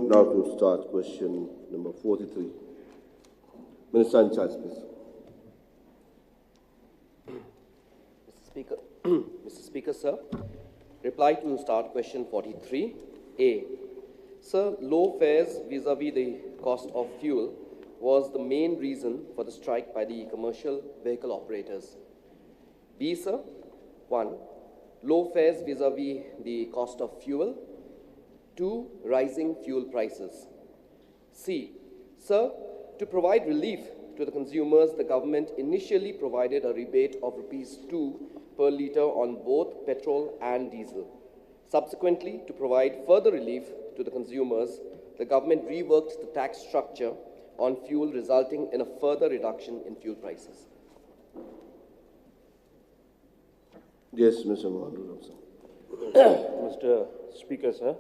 now to start question number 43. Minister in charge, please. Mr. Speaker, Mr. Speaker, sir, reply to start question 43. A. Sir, low fares vis-a-vis the cost of fuel was the main reason for the strike by the commercial vehicle operators. B, sir, 1. Low fares vis-a-vis the cost of fuel. 2. Rising fuel prices. C. Sir, to provide relief to the consumers, the government initially provided a rebate of Rs 2 per litre on both petrol and diesel. Subsequently, to provide further relief to the consumers, the government reworked the tax structure on fuel, resulting in a further reduction in fuel prices. Yes, Mr. Mohan. Mr. Speaker, sir,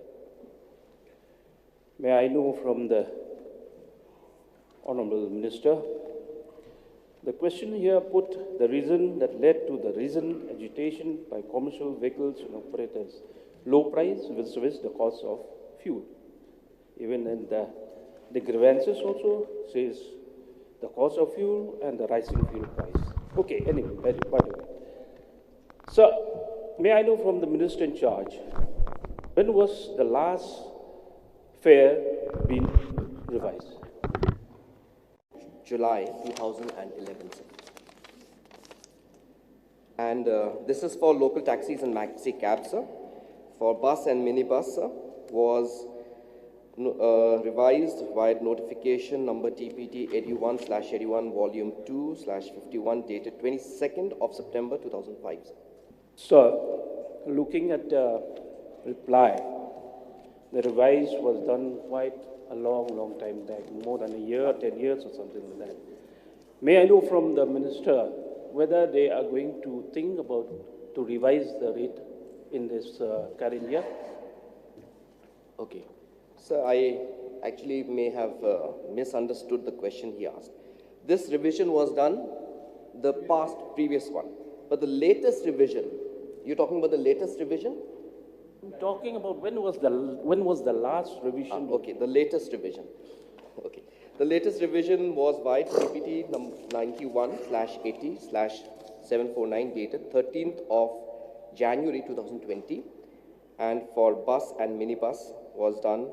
may I know from the Honourable Minister, the question here put the reason that led to the recent agitation by commercial vehicles and operators, low price versus the cost of fuel. Even in the grievances also says the cost of fuel and the rising fuel price. Okay, anyway, by the way. Sir, may I know from the Minister in charge, when was the last fare being revised? July 2011. And this is for local taxis and maxi cabs, sir. For bus and minibus, sir, was revised via notification number TPT 81/81 volume 2/51 dated 22nd of September 2005. Sir. Sir, looking at the reply, the revise was done quite a long time back, more than a year, 10 years or something like that. May I know from the Minister whether they are going to think about to revise the rate in this current year? Okay. Sir, I actually may have misunderstood the question he asked. This revision was done the previous one. But the latest revision, you're talking about the latest revision? I'm talking about when was the last revision? Okay, the latest revision. Okay. The latest revision was by TPT 91/80/749 dated 13th of January 2020. And for bus and minibus was done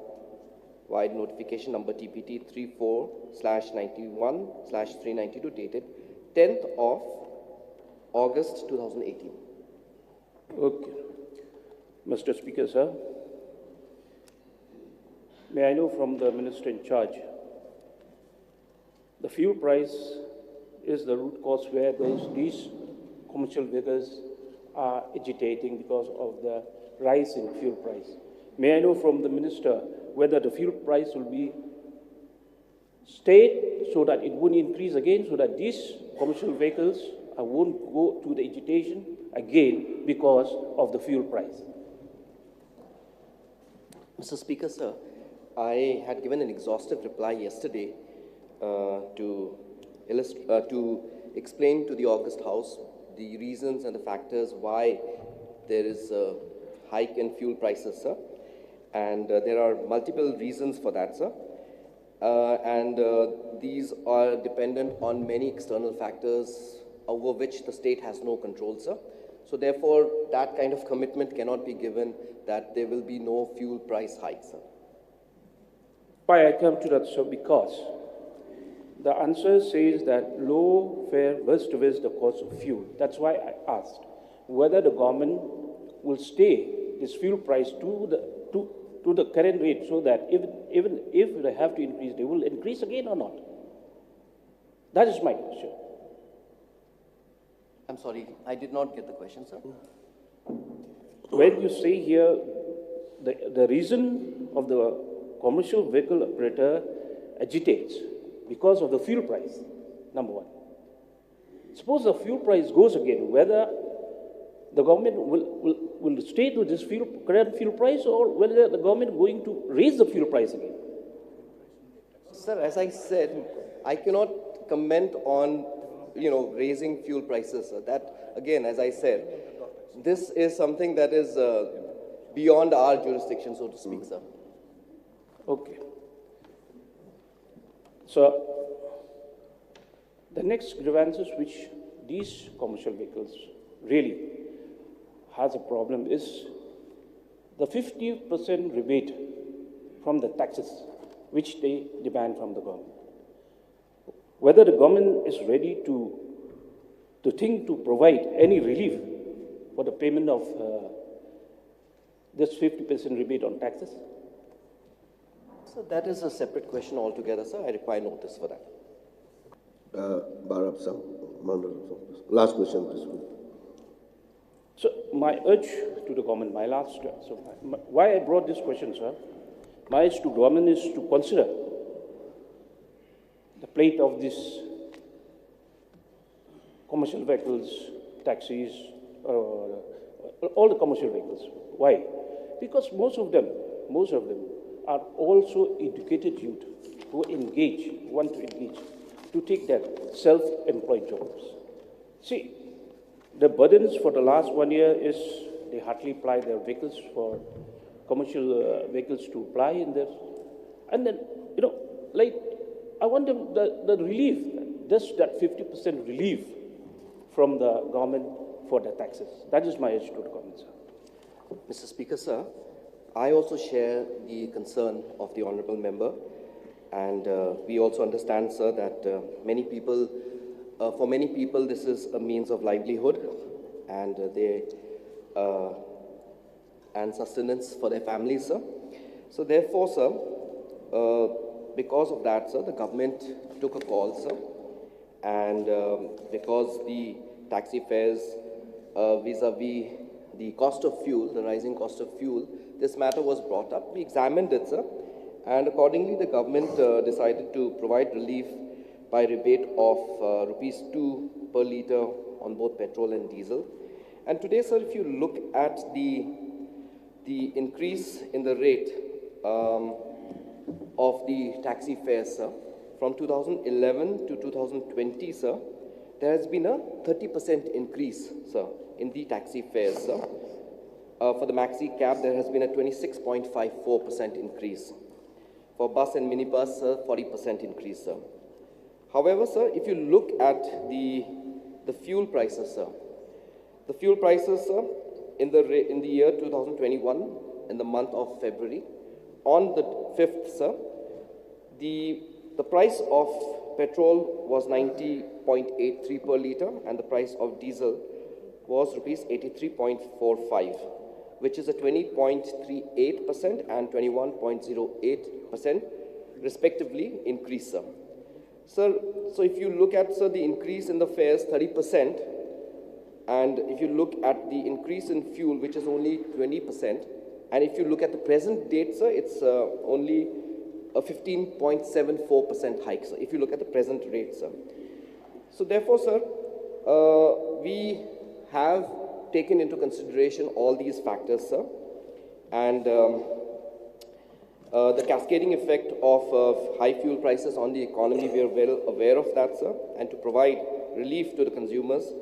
via notification number TPT 34/91/392 dated 10th of August 2018. Okay. Mr. Speaker, sir, may I know from the Minister in charge, the fuel price is the root cause where these commercial vehicles are agitating because of the rise in fuel price. May I know from the Minister whether the fuel price will be stayed so that it won't increase again, so that these commercial vehicles won't go to the agitation again because of the fuel price? Mr. Speaker, sir, I had given an exhaustive reply yesterday to explain to the August House the reasons and the factors why there is a hike in fuel prices, sir. And there are multiple reasons for that, sir. These are dependent on many external factors over which the state has no control, sir. So therefore, that kind of commitment cannot be given that there will be no fuel price hike, sir. Why I come to that, sir, because the answer says that low fare versus the cost of fuel. That's why I asked whether the government will stay this fuel price to the current rate, so that even if they have to increase, they will increase again or not. That is my question. I'm sorry, I did not get the question, sir. When you say here, the reason of the commercial vehicle operator agitates because of the fuel price, number one. Suppose the fuel price goes again, whether the government will stay to this current fuel price, or whether the government going to raise the fuel price again? Sir, as I said, I cannot comment on raising fuel prices. That, again, as I said, this is something that is beyond our jurisdiction, so to speak, sir. Okay. So, the next grievances which these commercial vehicles really has a problem is the 50% rebate from the taxes which they demand from the government. Whether the government is ready to think to provide any relief for the payment of this 50% rebate on taxes? So that is a separate question altogether, sir. I require notice for that. Bharat Sam, last question, please. So my urge to the government, why I brought this question, sir? My urge to government is to consider the plight of these commercial vehicles, taxis, all the commercial vehicles. Why? Because most of them are also educated youth who want to engage, to take their self-employed jobs. See, the burdens for the last 1 year is they hardly ply their vehicles for commercial vehicles to ply in there. And then, I want them the relief, just that 50% relief from the government for the taxes. That is my urge to the government, sir. Mr. Speaker, sir, I also share the concern of the honorable member, and we also understand, sir, that for many people, this is a means of livelihood, and and sustenance for their families, sir. So therefore, sir, because of that, sir, the government took a call, sir, and because the taxi fares vis-a-vis the cost of fuel, the rising cost of fuel, this matter was brought up. We examined it, sir, and accordingly the government decided to provide relief by rebate of rupees 2 per litre on both petrol and diesel. And today, sir, if you look at the increase in the rate of the taxi fares, sir, from 2011 to 2020, sir, there has been a 30% increase, sir, in the taxi fares, sir. For the maxi cab, there has been a 26.54% increase. For bus and minibus, sir, 40% increase, sir. However, sir, if you look at the fuel prices, sir, the fuel prices, sir, in the year 2021, in the month of February, on the 5th, sir, the price of petrol was 90.83 per litre, and the price of diesel was rupees 83.45, which is a 20.38% and 21.08% respectively increase, sir. Sir, so if you look at, sir, the increase in the fares, 30%, and if you look at the increase in fuel, which is only 20%, and if you look at the present date, sir, it's only a 15.74% hike, sir, if you look at the present rate, sir. So therefore, sir, we have taken into consideration all these factors, sir, and the cascading effect of high fuel prices on the economy, we are well aware of that, sir, and to provide relief to the consumers,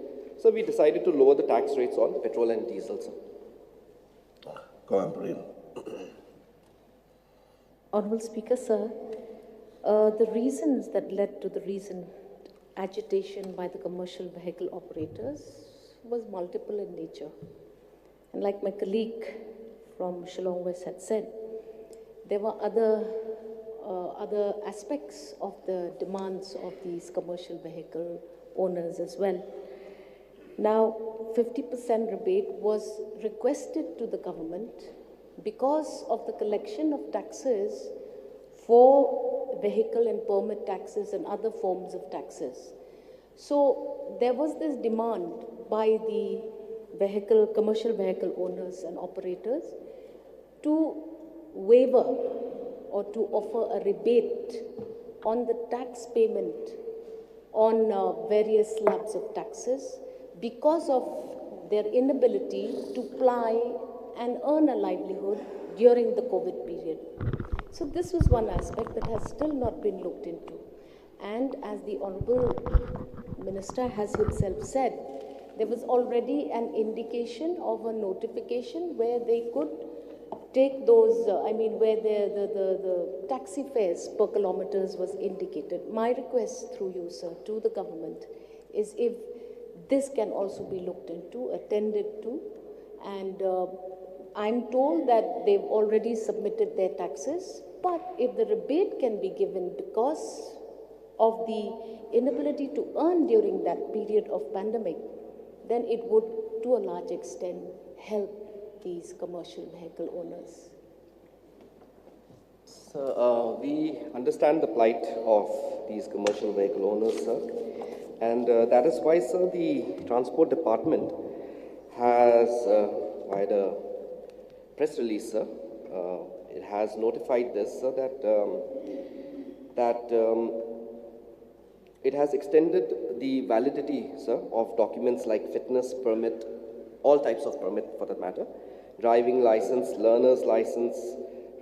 so we decided to lower the tax rates on petrol and diesel, sir. Honourable Speaker, sir, the reasons that led to the recent agitation by the commercial vehicle operators was multiple in nature. And like my colleague from Shillong West had said, there were other aspects of the demands of these commercial vehicle owners as well. Now, 50% rebate was requested to the government because of the collection of taxes for vehicle and permit taxes and other forms of taxes. So there was this demand by the commercial vehicle owners and operators to waiver or to offer a rebate on the tax payment on various slabs of taxes because of their inability to ply and earn a livelihood during the COVID period. So this was one aspect that has still not been looked into. And as the Honourable Minister has himself said, there was already an indication of a notification where they could take those, where the taxi fares per kilometers was indicated. My request through you, sir, to the government is if this can also be looked into, attended to, and I'm told that they've already submitted their taxes, but if the rebate can be given because of the inability to earn during that period of pandemic, then it would, to a large extent, help these commercial vehicle owners. Sir, we understand the plight of these commercial vehicle owners, sir. And that is why, sir, the Transport Department has, via a press release, sir, it has notified this, sir, that it has extended the validity, sir, of documents like fitness permit, all types of permit for that matter, driving license, learner's license,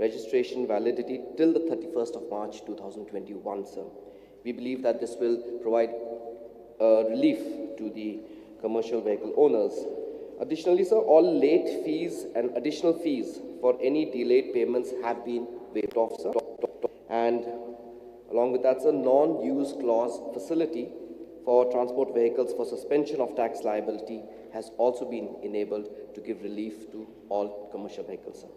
registration validity till the 31st of March 2021, sir. We believe that this will provide relief to the commercial vehicle owners. Additionally, sir, all late fees and additional fees for any delayed payments have been waived off, sir. And along with that, sir, non-use clause facility for transport vehicles for suspension of tax liability has also been enabled to give relief to all commercial vehicles, sir.